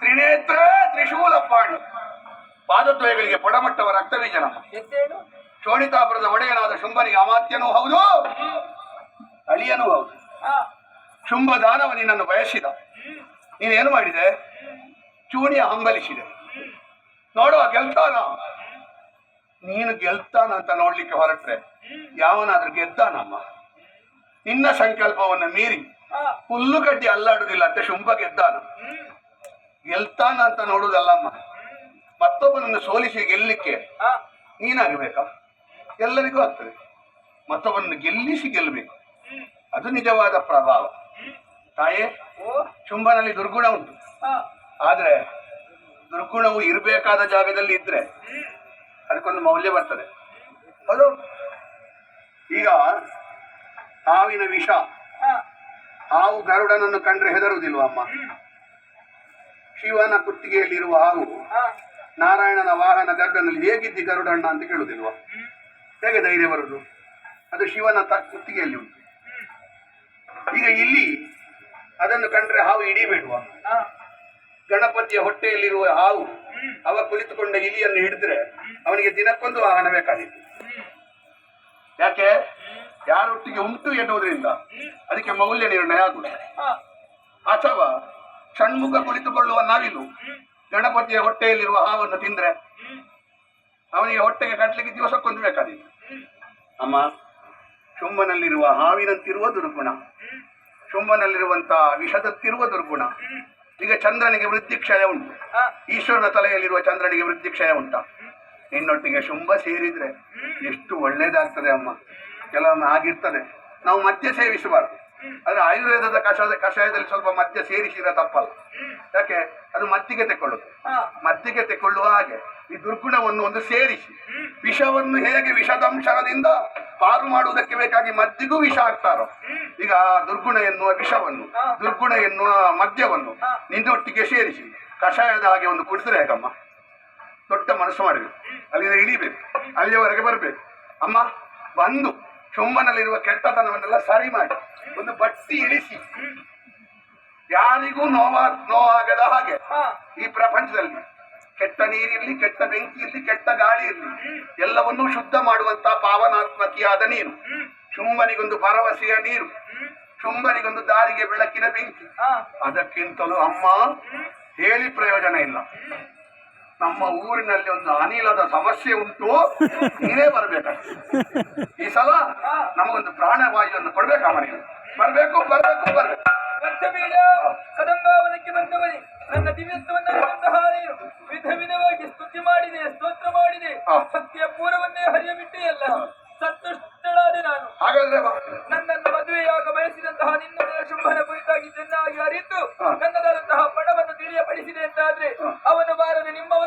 ತ್ರಿನೇತ್ರ ತ್ರಿಶೂಲಪಾಣಿ, ಪಾದದ್ವಯಗಳಿಗೆ ಪೊಡಮಟ್ಟವ ರಕ್ತಬೀಜ ನಮ್ಮ ಶೋಣಿತಾಪುರದ ಒಡೆಯನಾದ ಶುಂಭನಿಗೆ ಅಮಾತ್ಯನೂ ಹೌದು, ಅಳಿಯನೂ ಹೌದು. ಶುಂಭ ದಾನವ ನಿನ್ನನ್ನು ಬಯಸಿದ, ನೀನೇನು ಮಾಡಿದೆ? ಚೂಣಿಯ ಹಂಬಲಿಸಿದೆ. ನೋಡುವ ಗೆಲ್ತಾನ, ನೀನು ಗೆಲ್ತಾನ ಅಂತ ನೋಡ್ಲಿಕ್ಕೆ ಹೊರಟ್ರೆ ಯಾವನಾದ್ರೂ ಗೆದ್ದಾನಮ್ಮ? ನಿನ್ನ ಸಂಕಲ್ಪವನ್ನು ಮೀರಿ ಹುಲ್ಲು ಕಡ್ಡಿ ಅಲ್ಲಾಡುದಿಲ್ಲ ಅಂತ ಶುಂಭ ಗೆದ್ದಾನ. ಗೆಲ್ತಾನ ಅಂತ ನೋಡುವುದಲ್ಲಮ್ಮ, ಮತ್ತೊಬ್ಬನನ್ನು ಸೋಲಿಸಿ ಗೆಲ್ಲಲಿಕ್ಕೆ ನೀನಾಗಬೇಕಾ? ಎಲ್ಲರಿಗೂ ಆಗ್ತದೆ. ಮತ್ತೊಬ್ಬನನ್ನು ಗೆಲ್ಲಿಸಿ ಗೆಲ್ಲಬೇಕು, ಅದು ನಿಜವಾದ ಪ್ರಭಾವ. ತಾಯೇ, ಶುಂಭನಲ್ಲಿ ದುರ್ಗುಣ ಉಂಟು, ಆದ್ರೆ ದುರ್ಗುಣವು ಇರಬೇಕಾದ ಜಾಗದಲ್ಲಿ ಇದ್ರೆ ಅದಕ್ಕೊಂದು ಮೌಲ್ಯ ಬರ್ತದೆ. ಅದು ಈಗ ಹಾವಿನ ವಿಷ, ಹಾವು ಗರುಡನನ್ನು ಕಂಡ್ರೆ ಹೆದರುವುದಿಲ್ವ ಅಮ್ಮ? ಶಿವನ ಕುತ್ತಿಗೆಯಲ್ಲಿರುವ ಹಾವು ನಾರಾಯಣನ ವಾಹನ ಗರುಡನಲ್ಲಿ ಹೇಗಿದ್ದಿ ಗರುಡಣ್ಣ ಅಂತ ಕೇಳುವುದಿಲ್ವ? ಹೇಗೆ ಧೈರ್ಯ ಬರುವುದು? ಅದು ಶಿವನ ಕುತ್ತಿಗೆಯಲ್ಲಿ ಉಂಟು. ಈಗ ಇಲ್ಲಿ ಅದನ್ನು ಕಂಡ್ರೆ ಹಾವು ಹಿಡಿಬೇಡುವ? ಗಣಪತಿಯ ಹೊಟ್ಟೆಯಲ್ಲಿರುವ ಹಾವು ಅವ ಕುಳಿತುಕೊಂಡ ಇಲಿಯನ್ನು ಹಿಡಿದ್ರೆ ಅವನಿಗೆ ದಿನಕ್ಕೊಂದು ವಾಹನ ಬೇಕಾಗಿತ್ತು. ಯಾಕೆ? ಯಾರೊಟ್ಟಿಗೆ ಉಂಟು ಎನ್ನುವುದರಿಂದ ಅದಕ್ಕೆ ಮೌಲ್ಯ ನಿರ್ಣಯ ಆಗುವುದು. ಅಥವಾ ಷಣ್ಮುಖ ಕುಳಿತುಕೊಳ್ಳುವ ನಾವಿಲು ಗಣಪತಿಯ ಹೊಟ್ಟೆಯಲ್ಲಿರುವ ಹಾವನ್ನು ತಿಂದ್ರೆ ಅವನಿಗೆ ಹೊಟ್ಟೆಗೆ ಕಟ್ಟಲಿಕ್ಕೆ ದಿವಸಕ್ಕೊಂದು ಬೇಕಾದಿತ್ತು. ಅಮ್ಮ, ಶುಂಭನಲ್ಲಿರುವ ಹಾವಿನಂತಿರುವ ದುರ್ಗುಣ, ಶುಂಭನಲ್ಲಿರುವಂತಹ ವಿಷದತ್ತಿರುವ ದುರ್ಗುಣ. ಈಗ ಚಂದ್ರನಿಗೆ ವೃದ್ಧಿಕ್ಷಯ ಉಂಟು, ಈಶ್ವರನ ತಲೆಯಲ್ಲಿರುವ ಚಂದ್ರನಿಗೆ ವೃದ್ಧಿಕ್ಷಯ ಉಂಟ. ನಿನ್ನೊಟ್ಟಿಗೆ ಶುಂಭ ಸೇರಿದ್ರೆ ಎಷ್ಟು ಒಳ್ಳೇದಾಗ್ತದೆ ಅಮ್ಮ. ಕೆಲವೊಮ್ಮೆ ಆಗಿರ್ತದೆ, ನಾವು ಮದ್ಯ ಸೇವಿಸಬಾರ್ದು. ಆದ್ರೆ ಆಯುರ್ವೇದದ ಕಷಾಯದಲ್ಲಿ ಸ್ವಲ್ಪ ಮದ್ಯ ಸೇರಿಸಿದ್ರೆ ತಪ್ಪಲ್ಲ. ಯಾಕೆ? ಅದು ಮದ್ದಿಗೆ ತೆಕ್ಕೊಳ್ಳುದು. ಮದ್ದಿಗೆ ತೆಕ್ಕೊಳ್ಳುವ ಹಾಗೆ ಈ ದುರ್ಗುಣವನ್ನು ಒಂದು ಸೇರಿಸಿ, ವಿಷವನ್ನು ಹೇಗೆ ವಿಷದಂಶನದಿಂದ ಪಾರು ಮಾಡುವುದಕ್ಕೆ ಬೇಕಾಗಿ ಮದ್ದಿಗೂ ವಿಷ ಹಾಕ್ತಾರೋ, ಈಗ ದುರ್ಗುಣ ಎನ್ನುವ ವಿಷವನ್ನು, ದುರ್ಗುಣ ಎನ್ನುವ ಮದ್ಯವನ್ನು ನಿನ್ನೊಟ್ಟಿಗೆ ಸೇರಿಸಿ ಕಷಾಯದ ಹಾಗೆ ಒಂದು ಕುಡಿದ್ರೆ ಹೇಗಮ್ಮ? ದೊಡ್ಡ ಮನಸ್ಸು ಮಾಡಬೇಕು, ಅಲ್ಲಿಂದ ಇಳಿಬೇಕು, ಅಲ್ಲಿಯವರೆಗೆ ಬರಬೇಕು. ಅಮ್ಮ, ಬಂದು ಶುಂಭನಲ್ಲಿರುವ ಕೆಟ್ಟತನವನ್ನೆಲ್ಲ ಸರಿ ಮಾಡಿ ಒಂದು ಬಟ್ಟಿ ಇಳಿಸಿ, ಯಾರಿಗೂ ನೋವಾಗದ ಹಾಗೆ ಈ ಪ್ರಪಂಚದಲ್ಲಿ ಕೆಟ್ಟ ನೀರಿರ್ಲಿ, ಕೆಟ್ಟ ಬೆಂಕಿ ಇರ್ಲಿ, ಕೆಟ್ಟ ಗಾಳಿ ಇರ್ಲಿ, ಎಲ್ಲವನ್ನೂ ಶುದ್ಧ ಮಾಡುವಂತ ಪಾವನಾತ್ಮಕಿಯಾದ ನೀರು. ಶುಂಭನಿಗೊಂದು ಭರವಸೆಯ ನೀರು, ಶುಂಭನಿಗೊಂದು ದಾರಿಗೆ ಬೆಳಕಿನ ಬೆಂಕಿ. ಅದಕ್ಕಿಂತಲೂ ಅಮ್ಮ ಹೇಳಿ ಪ್ರಯೋಜನ ಇಲ್ಲ. ನಮ್ಮ ಊರಿನಲ್ಲಿ ಒಂದು ಅನಿಲದ ಸಮಸ್ಯೆ ಉಂಟು, ನೀನೇ ಬರ್ಬೇಕಾಗ್ತದೆ. ಈ ಸಲ ನಮಗೊಂದು ಪ್ರಾಣವಾಯುವನ್ನು ಕೊಡ್ಬೇಕಮ್ಮ. ನೀನು ಬರ್ಬೇಕು ಬರ್ಬೇಕು ಬರ್ಬೇಕು. ಕದಂಬಾವನಕ್ಕೆ ಬಂದವನೇ, ನನ್ನ ದಿವ್ಯತ್ವವನ್ನು ವಿಧ ವಿಧವಾಗಿ ಸ್ತುತಿ ಮಾಡಿದೆ, ಸ್ತೋತ್ರ ಮಾಡಿದೆ, ಭಕ್ತಿಯ ಪೂರವನ್ನೇ ಹರಿಯಬಿಟ್ಟೆಯಲ್ಲ. ಸಂತುಷ್ಟಳಾದೆ ನಾನು. ಹಾಗಾದ್ರೆ ನನ್ನನ್ನು ಮದುವೆಯಾಗ ಬಯಸಿದಂತಹ ನಿನ್ನ ಶುಂಭನ ಕುರಿತಾಗಿ ಚೆನ್ನಾಗಿ ಅರಿತು ನನ್ನದಾದಂತಹ ಪಣವನ್ನು ತಿಳಿಯಪಡಿಸಿದೆ ಅಂತಾದ್ರೆ ಅವನು ಬಾರದೆ ನಿಮ್ಮವ